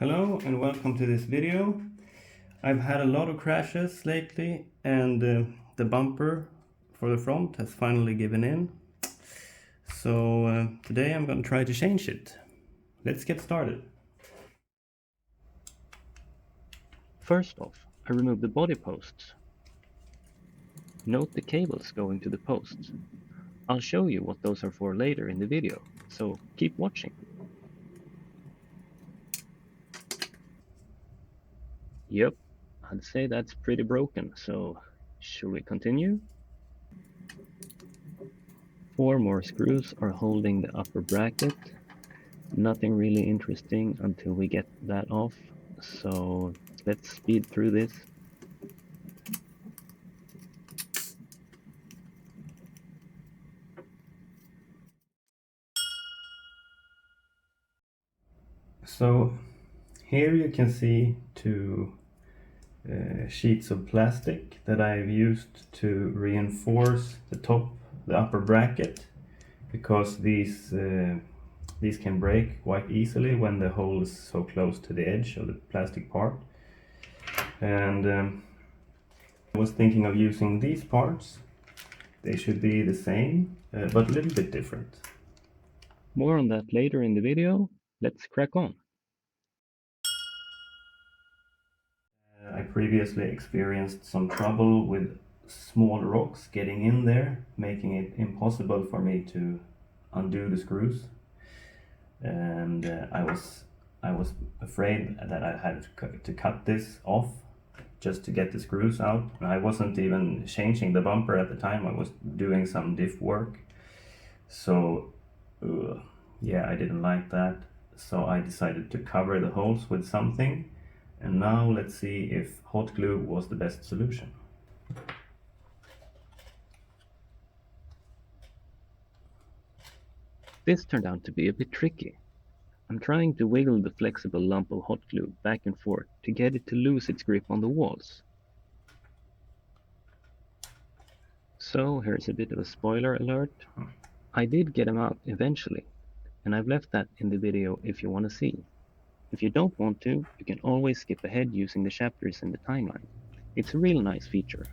Hello and welcome to this video. I've had a lot of crashes lately and the bumper for the front has finally given in. So today I'm going to try to change it. Let's get started. First off, I removed the body posts. Note the cables going to the posts. I'll show you what those are for later in the video, so keep watching. Yep, I'd say that's pretty broken, so should we continue? 4 more screws are holding the upper bracket. Nothing really interesting until we get that off, so let's speed through this. So here you can see two sheets of plastic that I've used to reinforce the upper bracket, because these can break quite easily when the hole is so close to the edge of the plastic part. And I was thinking of using these parts. They should be the same, but a little bit different. More on that later in the video. Let's crack on. I previously experienced some trouble with small rocks getting in there, making it impossible for me to undo the screws. And I was afraid that I had to cut this off just to get the screws out. I wasn't even changing the bumper at the time. I was doing some diff work. So yeah, I didn't like that. So I decided to cover the holes with something. And now let's see if hot glue was the best solution. This turned out to be a bit tricky. I'm trying to wiggle the flexible lump of hot glue back and forth to get it to lose its grip on the walls. So here's a bit of a spoiler alert. I did get them out eventually, and I've left that in the video if you want to see. If you don't want to, you can always skip ahead using the chapters in the timeline. It's a real nice feature.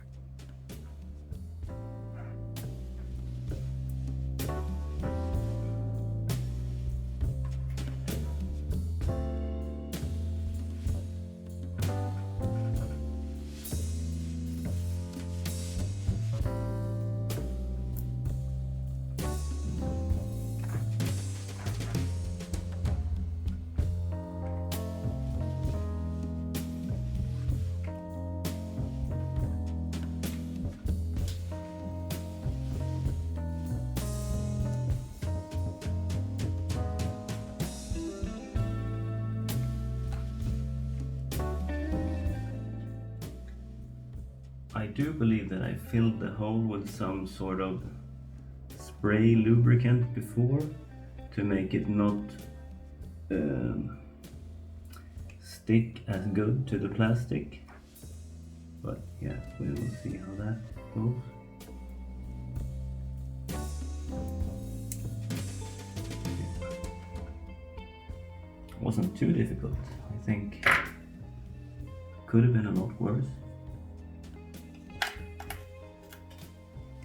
I do believe that I filled the hole with some sort of spray lubricant before to make it not stick as good to the plastic. But yeah, we will see how that goes. Wasn't too difficult. I think could have been a lot worse.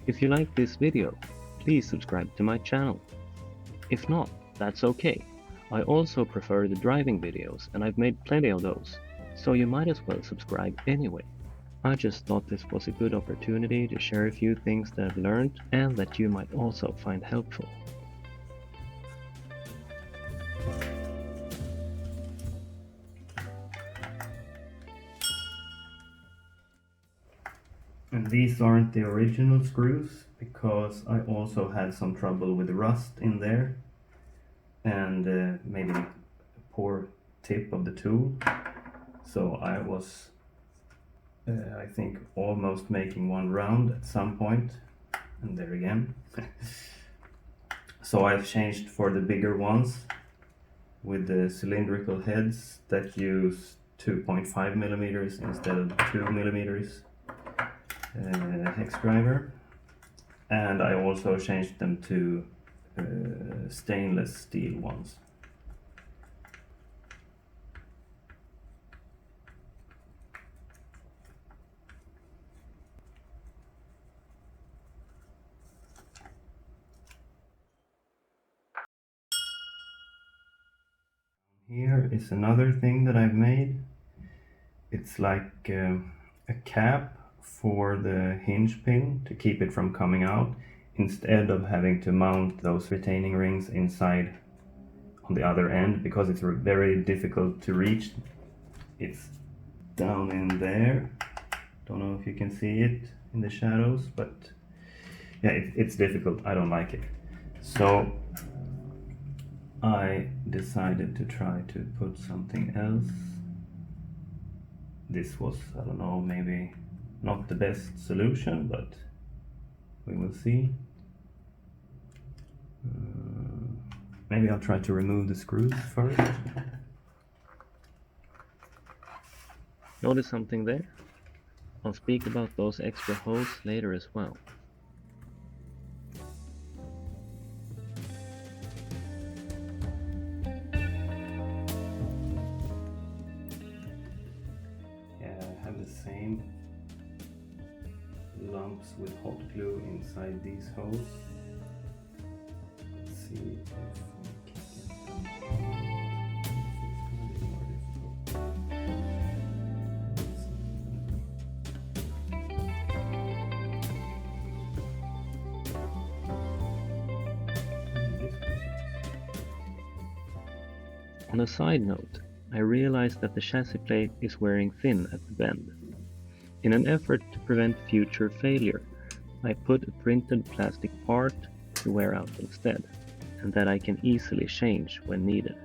If you like this video, please subscribe to my channel. If not, that's okay. I also prefer the driving videos, and I've made plenty of those, so you might as well subscribe anyway. I just thought this was a good opportunity to share a few things that I've learned and that you might also find helpful. And these aren't the original screws, because I also had some trouble with rust in there and maybe a poor tip of the tool. So I was I think almost making one round at some point, and there again. So I've changed for the bigger ones with the cylindrical heads that use 2.5 millimeters instead of 2 millimeters hex driver, and I also changed them to stainless steel ones. Here is another thing that I've made. It's like a cap for the hinge pin to keep it from coming out, instead of having to mount those retaining rings inside on the other end, because it's very difficult to reach. It's down in there. Don't know if you can see it in the shadows, but yeah, it's difficult. I don't like it. So I decided to try to put something else. This was, I don't know, maybe not the best solution, but we will see. Maybe I'll try to remove the screws first. Notice something there? I'll speak about those extra holes later as well. Yeah, I have the same lumps with hot glue inside these holes. Let's see if we can get them out. It's gonna be more difficult. On a side note, I realized that the chassis plate is wearing thin at the bend. In an effort to prevent future failure, I put a printed plastic part to wear out instead, and that I can easily change when needed.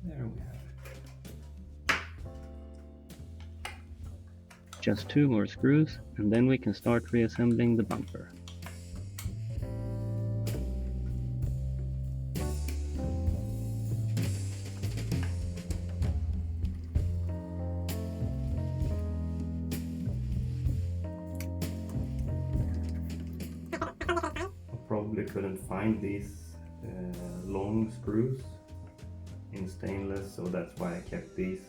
There we have it. Just 2 more screws, and then we can start reassembling the bumper. Probably couldn't find these long screws in stainless, so that's why I kept these.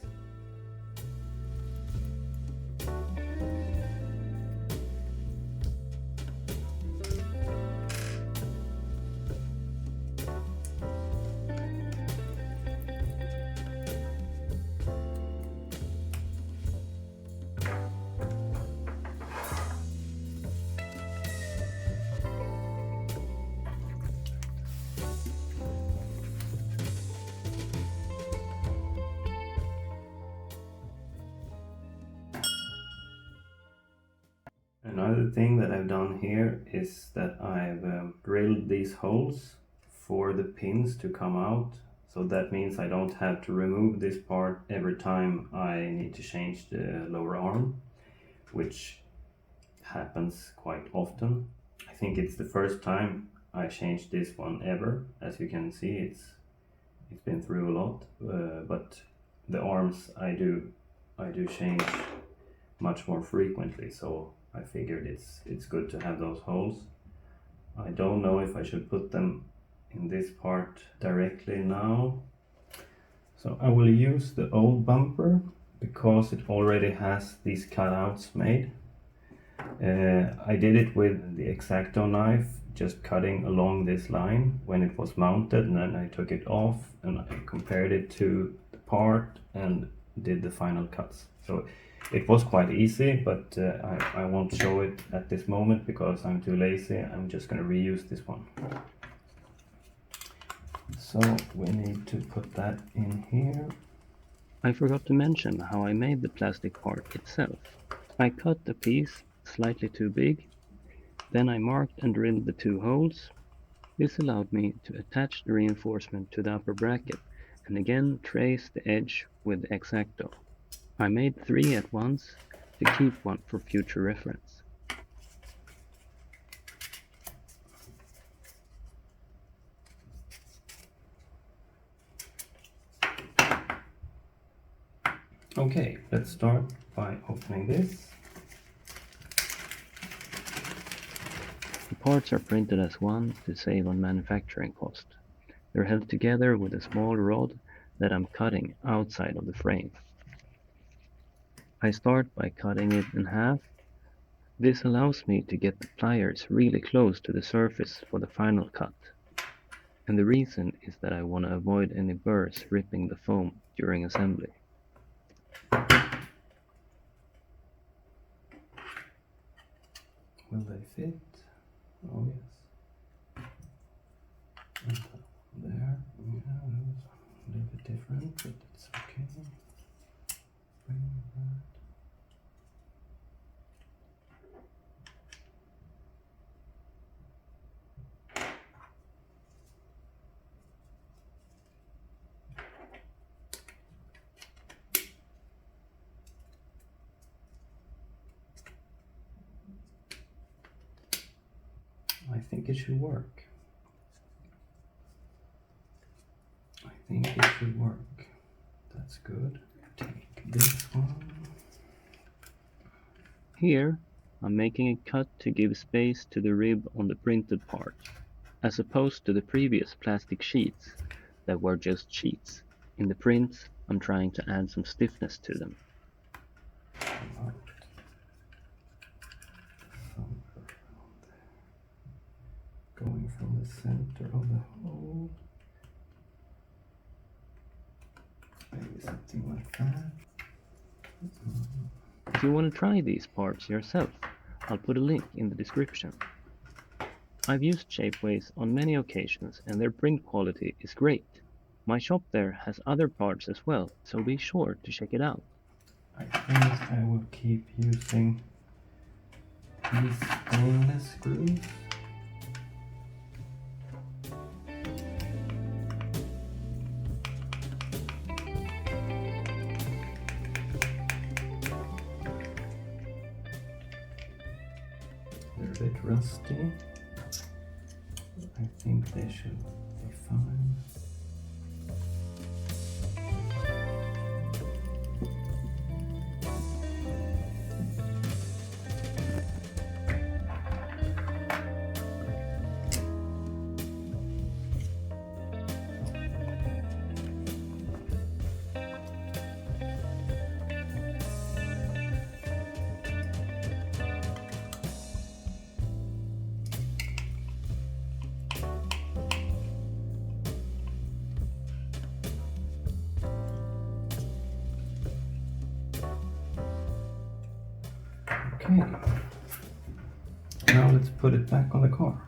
Another thing that I've done here is that I've drilled these holes for the pins to come out. So that means I don't have to remove this part every time I need to change the lower arm, which happens quite often. I think it's the first time I changed this one ever. As you can see, it's been through a lot, but the arms I do change much more frequently, so I figured it's good to have those holes. I don't know if I should put them in this part directly now. So I will use the old bumper because it already has these cutouts made. I did it with the X-Acto knife, just cutting along this line when it was mounted, and then I took it off and I compared it to the part and did the final cuts. So it was quite easy, but I won't show it at this moment because I'm too lazy. I'm just going to reuse this one. So we need to put that in here. I forgot to mention how I made the plastic part itself. I cut the piece slightly too big, then I marked and drilled the 2 holes. This allowed me to attach the reinforcement to the upper bracket and again trace the edge with the X-Acto. I made 3 at once to keep one for future reference. Okay, let's start by opening this. The parts are printed as one to save on manufacturing cost. They're held together with a small rod that I'm cutting outside of the frame. I start by cutting it in half. This allows me to get the pliers really close to the surface for the final cut. And the reason is that I want to avoid any burrs ripping the foam during assembly. Will they fit? Oh yes. And there, yeah, that was a little bit different, but it's okay. Bring that. I think it should work. I think it should work. That's good. Take this one. Here, I'm making a cut to give space to the rib on the printed part, as opposed to the previous plastic sheets that were just sheets. In the prints, I'm trying to add some stiffness to them. Going from the center of the hole. Maybe something like that. If you want to try these parts yourself, I'll put a link in the description. I've used Shapeways on many occasions and their print quality is great. My shop there has other parts as well, so be sure to check it out. I think I will keep using these stainless screws. They're a bit rusty. I think they should be fine. Okay, now let's put it back on the car.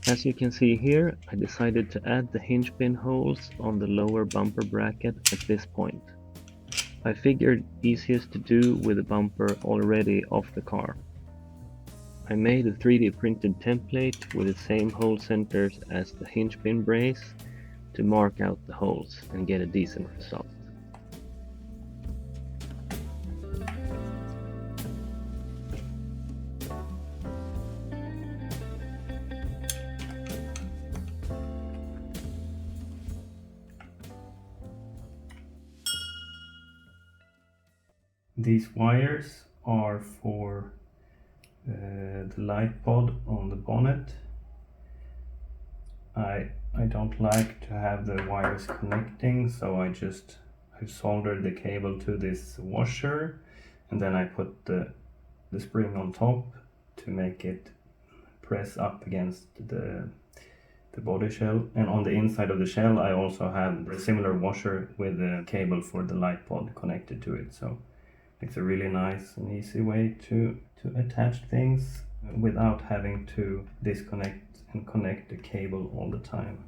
As you can see here, I decided to add the hinge pin holes on the lower bumper bracket at this point. I figured easiest to do with the bumper already off the car. I made a 3D printed template with the same hole centers as the hinge pin brace to mark out the holes and get a decent result. These wires are for the light pod on the bonnet. I don't like to have the wires connecting, so I soldered the cable to this washer, and then I put the spring on top to make it press up against the body shell. And on the inside of the shell I also have a similar washer with a cable for the light pod connected to it, so it's a really nice and easy way to attach things without having to disconnect and connect the cable all the time.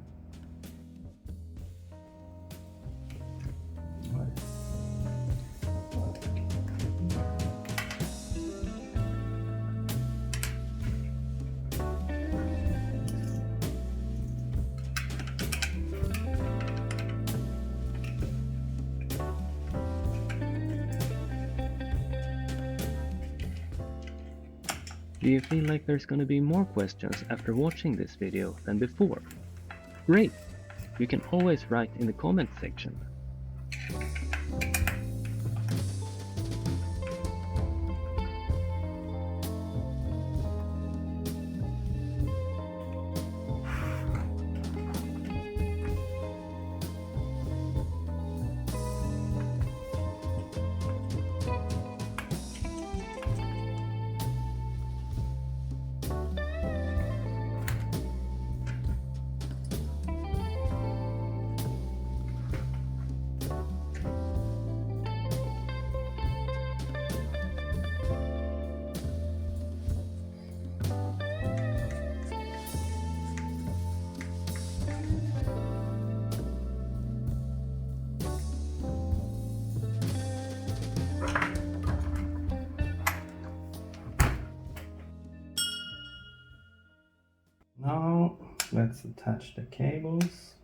Do you feel like there's gonna be more questions after watching this video than before? Great! You can always write in the comment section. Now let's attach the cables.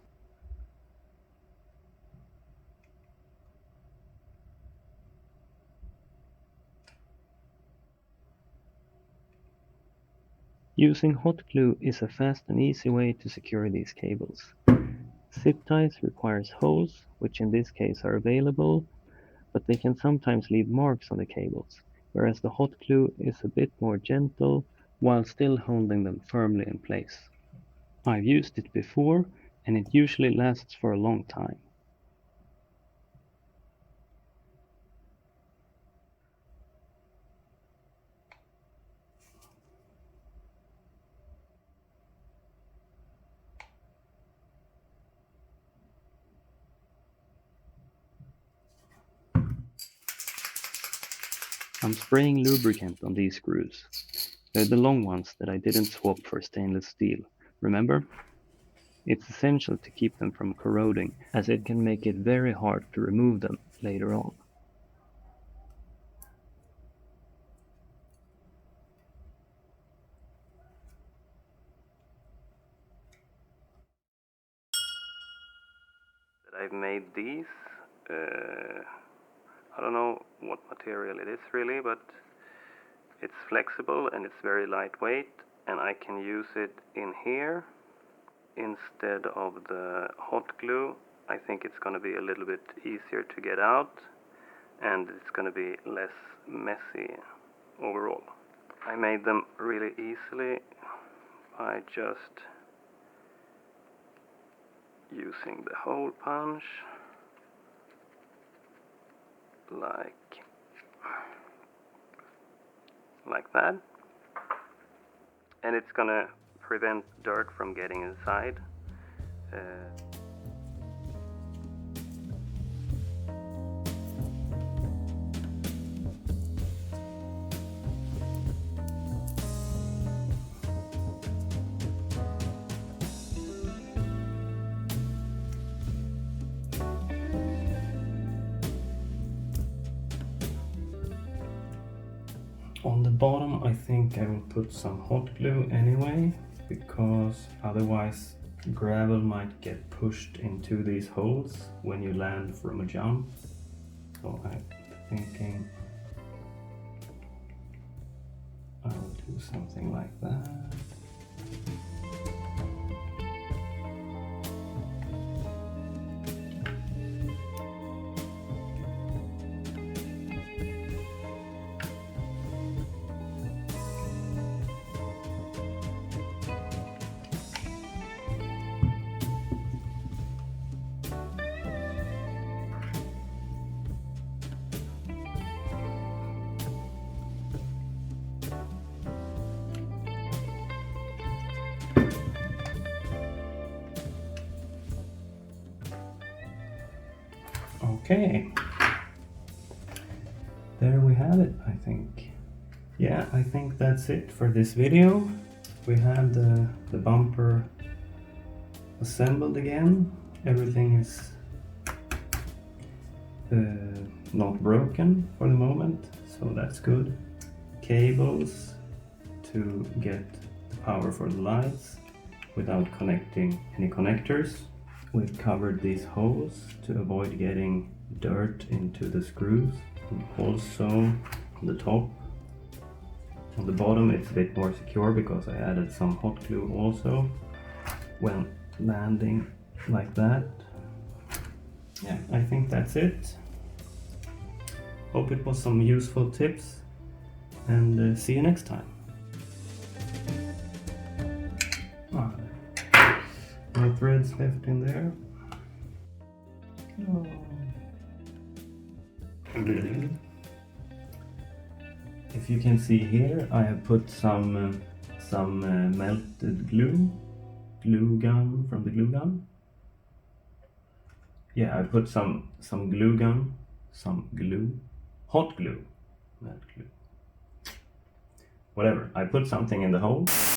Using hot glue is a fast and easy way to secure these cables. Zip ties requires holes, which in this case are available, but they can sometimes leave marks on the cables, whereas the hot glue is a bit more gentle while still holding them firmly in place. I've used it before, and it usually lasts for a long time. I'm spraying lubricant on these screws. They're the long ones that I didn't swap for stainless steel, remember? It's essential to keep them from corroding, as it can make it very hard to remove them later on. I've made these. I don't know what material it is really, but it's flexible and it's very lightweight, and I can use it in here instead of the hot glue. I think it's going to be a little bit easier to get out, and it's going to be less messy overall. I made them really easily by just using the hole punch like that, and it's gonna prevent dirt from getting inside. On the bottom, I think I will put some hot glue anyway, because otherwise gravel might get pushed into these holes when you land from a jump. So I'm thinking I will do something like that. Okay, there we have it, I think. Yeah, I think that's it for this video. We have the bumper assembled again. Everything is not broken for the moment, so that's good. Cables to get the power for the lights without connecting any connectors. We've covered these holes to avoid getting dirt into the screws, and also on the top On the bottom it's a bit more secure because I added some hot glue also when landing like that. Yeah, I think that's it. Hope it was some useful tips, and see you next time. No threads left in there. Oh. If you can see here, I have put some melted glue gun from the glue gun. Yeah, I put some glue gun, hot glue, not glue. Whatever. I put something in the hole.